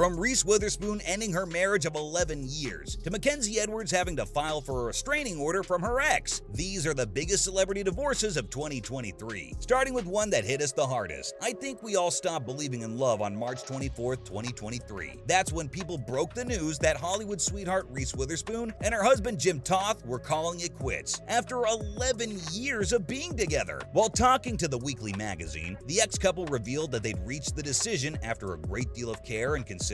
From Reese Witherspoon ending her marriage of 11 years, to Mackenzie Edwards having to file for a restraining order from her ex, these are the biggest celebrity divorces of 2023. Starting with one that hit us the hardest. I think we all stopped believing in love on March 24, 2023. That's when people broke the news that Hollywood sweetheart Reese Witherspoon and her husband Jim Toth were calling it quits after 11 years of being together. While talking to the Weekly magazine, the ex-couple revealed that they'd reached the decision after a great deal of care and consideration.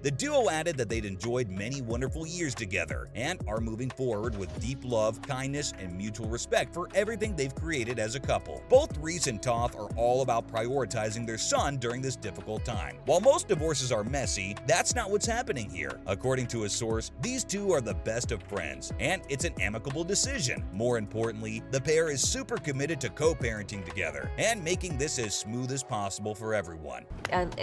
The duo added that they'd enjoyed many wonderful years together and are moving forward with deep love, kindness, and mutual respect for everything they've created as a couple. Both Reese and Toth are all about prioritizing their son during this difficult time. While most divorces are messy, that's not what's happening here. According to a source, these two are the best of friends, and it's an amicable decision. More importantly, the pair is super committed to co-parenting together and making this as smooth as possible for everyone.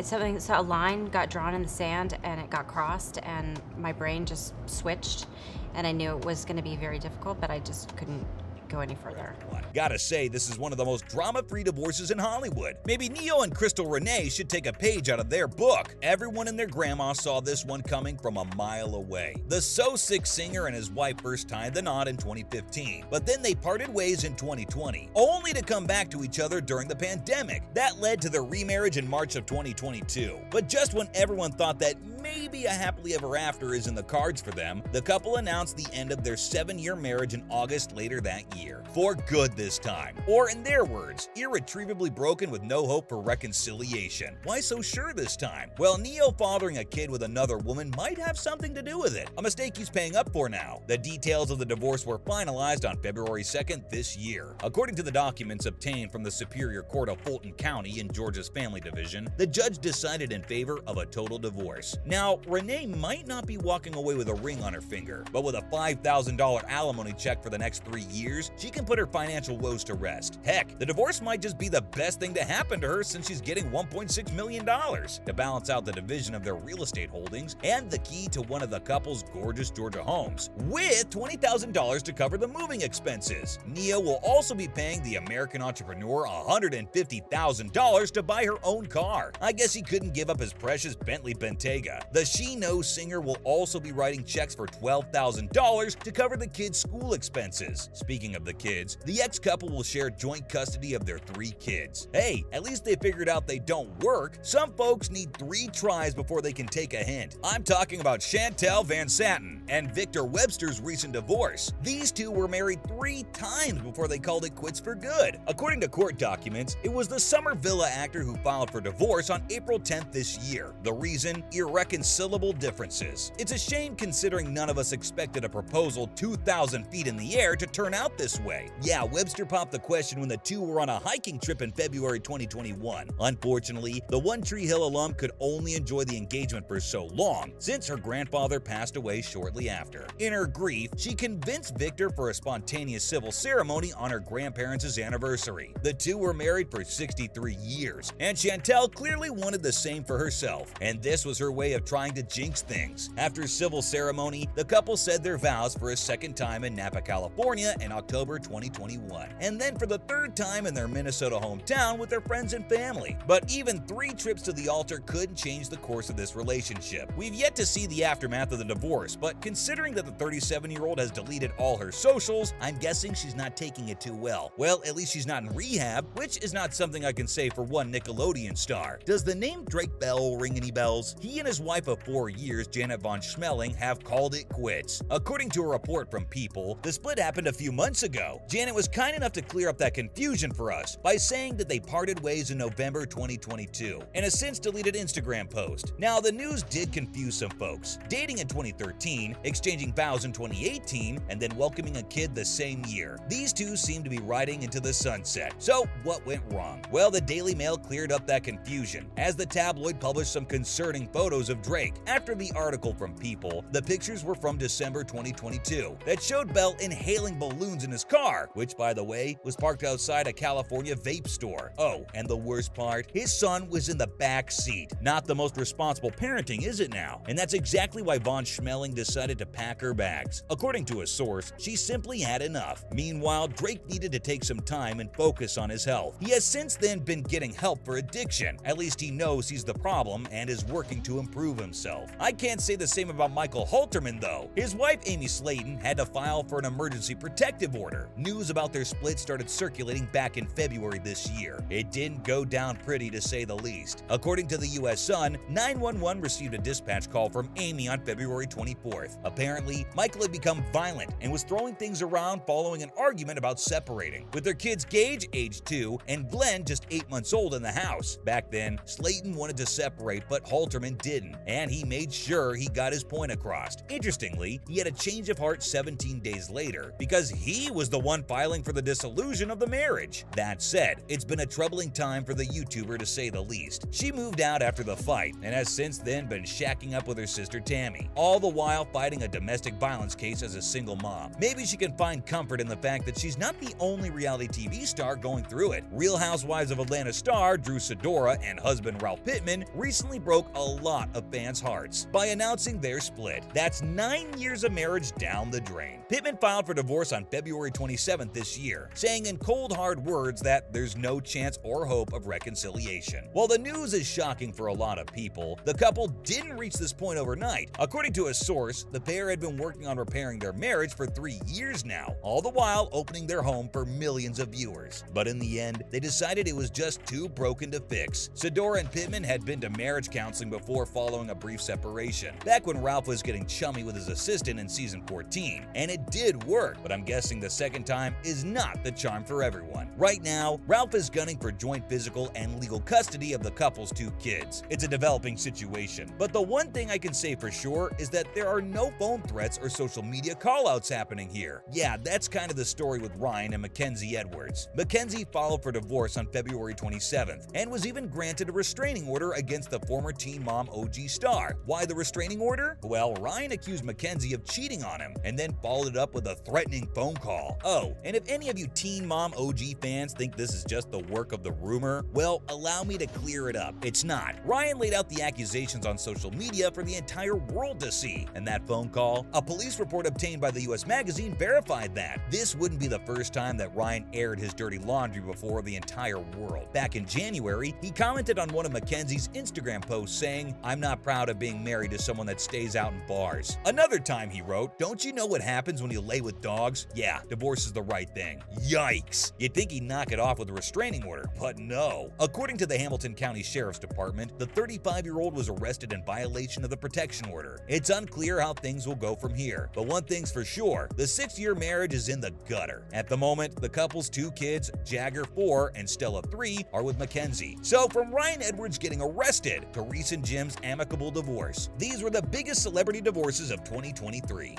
So a line got drawn in the sand and it got crossed, and my brain just switched, and I knew it was going to be very difficult, but I just couldn't go any further. Gotta say, this is one of the most drama-free divorces in Hollywood. Maybe Neo and Crystal Renee should take a page out of their book. Everyone and their grandma saw this one coming from a mile away. The So Sick singer and his wife first tied the knot in 2015, but then they parted ways in 2020, only to come back to each other during the pandemic. That led to their remarriage in March of 2022. But just when everyone thought that maybe a happily ever after is in the cards for them, the couple announced the end of their 7-year marriage in August later that year. For good this time. Or in their words, irretrievably broken with no hope for reconciliation. Why so sure this time? Well, Neo fathering a kid with another woman might have something to do with it. A mistake he's paying up for now. The details of the divorce were finalized on February 2nd this year. According to the documents obtained from the Superior Court of Fulton County in Georgia's Family Division, the judge decided in favor of a total divorce. Now, Renee might not be walking away with a ring on her finger, but with a $5,000 alimony check for the next 3 years, she can put her financial woes to rest. Heck, the divorce might just be the best thing to happen to her since she's getting $1.6 million to balance out the division of their real estate holdings and the key to one of the couple's gorgeous Georgia homes, with $20,000 to cover the moving expenses. Neo will also be paying the American entrepreneur $150,000 to buy her own car. I guess he couldn't give up his precious Bentley Bentayga. The She Knows singer will also be writing checks for $12,000 to cover the kids' school expenses. Speaking of the kids, the ex-couple will share joint custody of their 3 kids. Hey, at least they figured out they don't work. Some folks need 3 tries before they can take a hint. I'm talking about Chantel Van Satten and Victor Webster's recent divorce. These two were married 3 times before they called it quits for good. According to court documents, it was the Summer Villa actor who filed for divorce on April 10th this year. The reason? Irreconcilable differences. It's a shame considering none of us expected a proposal 2,000 feet in the air to turn out this way. Yeah, Webster popped the question when the two were on a hiking trip in February 2021. Unfortunately, the One Tree Hill alum could only enjoy the engagement for so long, since her grandfather passed away shortly after. In her grief, she convinced Victor for a spontaneous civil ceremony on her grandparents' anniversary. The two were married for 63 years, and Chantel clearly wanted the same for herself, and this was her way of trying to jinx things. After civil ceremony, the couple said their vows for a second time in Napa, California in October 2021, and then for the 3rd time in their Minnesota hometown with their friends and family. But even 3 trips to the altar couldn't change the course of this relationship. We've yet to see the aftermath of the divorce, but considering that the 37-year-old has deleted all her socials, I'm guessing she's not taking it too well. Well, at least she's not in rehab, which is not something I can say for one Nickelodeon star. Does the name Drake Bell ring any bells? He and his wife of 4 years, Janet Von Schmeling, have called it quits. According to a report from People, the split happened a few months ago. Janet was kind enough to clear up that confusion for us by saying that they parted ways in November 2022 in a since-deleted Instagram post. Now, the news did confuse some folks. Dating in 2013, exchanging vows in 2018, and then welcoming a kid the same year. These two seem to be riding into the sunset. So, what went wrong? Well, the Daily Mail cleared up that confusion, as the tabloid published some concerning photos of Drake. After the article from People, the pictures were from December 2022 that showed Bell inhaling balloons in his car, which, by the way, was parked outside a California vape store. Oh, and the worst part, his son was in the back seat. Not the most responsible parenting, is it now? And that's exactly why Von Schmeling decided to pack her bags. According to a source, she simply had enough. Meanwhile, Drake needed to take some time and focus on his health. He has since then been getting help for addiction. At least he knows he's the problem and is working to improve prove himself. I can't say the same about Michael Halterman though. His wife Amy Slayton had to file for an emergency protective order. News about their split started circulating back in February this year. It didn't go down pretty to say the least. According to the US Sun, 911 received a dispatch call from Amy on February 24th. Apparently, Michael had become violent and was throwing things around following an argument about separating, with their kids Gage, age 2, and Glenn, just 8 months old, in the house. Back then, Slayton wanted to separate, but Halterman didn't, and he made sure he got his point across. Interestingly, he had a change of heart 17 days later because he was the one filing for the dissolution of the marriage. That said, it's been a troubling time for the YouTuber to say the least. She moved out after the fight and has since then been shacking up with her sister Tammy, all the while fighting a domestic violence case as a single mom. Maybe she can find comfort in the fact that she's not the only reality TV star going through it. Real Housewives of Atlanta star Drew Sidora and husband Ralph Pittman recently broke a lot of fans' hearts by announcing their split. That's 9 years of marriage down the drain. Pittman filed for divorce on February 27th this year, saying in cold hard words that there's no chance or hope of reconciliation. While the news is shocking for a lot of people, the couple didn't reach this point overnight. According to a source, the pair had been working on repairing their marriage for 3 years now, all the while opening their home for millions of viewers. But in the end, they decided it was just too broken to fix. Sidora and Pittman had been to marriage counseling before following a brief separation, back when Ralph was getting chummy with his assistant in season 14, and it did work, but I'm guessing the second time is not the charm for everyone. Right now, Ralph is gunning for joint physical and legal custody of the couple's 2 kids. It's a developing situation, but the one thing I can say for sure is that there are no phone threats or social media callouts happening here. Yeah, that's kind of the story with Ryan and Mackenzie Edwards. Mackenzie filed for divorce on February 27th and was even granted a restraining order against the former Teen Mom OG star. Why the restraining order? Well, Ryan accused Mackenzie of cheating on him and then followed it up with a threatening phone call. Oh, and if any of you Teen Mom OG fans think this is just the work of the rumor, well, allow me to clear it up. It's not. Ryan laid out the accusations on social media for the entire world to see, and that phone call, a police report obtained by the US Magazine verified that. This wouldn't be the first time that Ryan aired his dirty laundry before the entire world. Back in January, he commented on one of Mackenzie's Instagram posts saying, "I'm not proud of being married to someone that stays out in bars." Another time he wrote, "Don't you know what happens when you lay with dogs? Yeah, divorce is the right thing." Yikes! You'd think he'd knock it off with a restraining order, but no. According to the Hamilton County Sheriff's Department, the 35-year-old was arrested in violation of the protection order. It's unclear how things will go from here, but one thing's for sure, the 6-year marriage is in the gutter. At the moment, the couple's 2 kids, Jagger 4 and Stella 3, are with Mackenzie. So from Ryan Edwards getting arrested to Reese and Jim's amicable divorce, these were the biggest celebrity divorces of 2023.